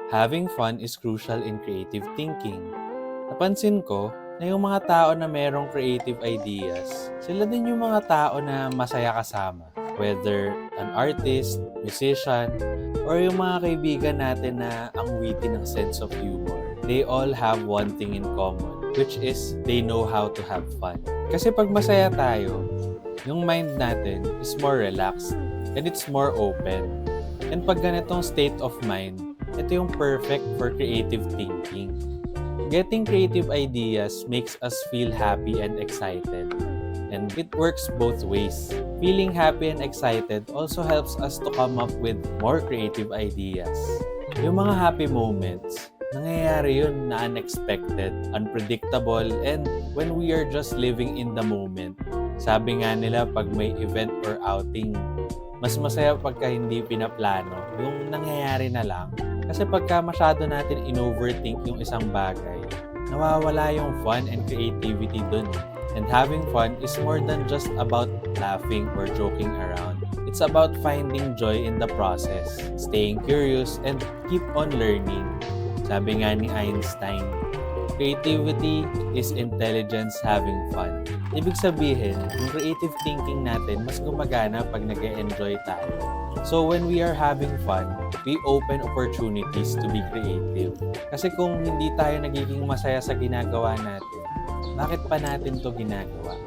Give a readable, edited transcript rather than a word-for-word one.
Having fun is crucial in creative thinking. Napansin ko na yung mga tao na merong creative ideas, sila din yung mga tao na masaya kasama. Whether an artist, musician, or yung mga kaibigan natin na ang witty ng sense of humor. They all have one thing in common, which is they know how to have fun. Kasi pag masaya tayo, yung mind natin is more relaxed and it's more open. And pag ganitong state of mind, ito yung perfect for creative thinking. Getting creative ideas makes us feel happy and excited. And it works both ways. Feeling happy and excited also helps us to come up with more creative ideas. Yung mga happy moments, nangyayari yun na unexpected, unpredictable, and when we are just living in the moment. Sabi nga nila pag may event or outing, mas masaya pagka hindi pinaplano, yung nangyayari na lang. Kasi pagka masyado natin in-overthink yung isang bagay, nawawala yung fun and creativity dun. And having fun is more than just about laughing or joking around. It's about finding joy in the process, staying curious, and keep on learning. Sabi nga ni Einstein, creativity is intelligence having fun. Ibig sabihin, yung creative thinking natin mas gumagana pag nag-e-enjoy tayo. So when we are having fun, we open opportunities to be creative. Kasi kung hindi tayo nagiging masaya sa ginagawa natin, bakit pa natin to ginagawa?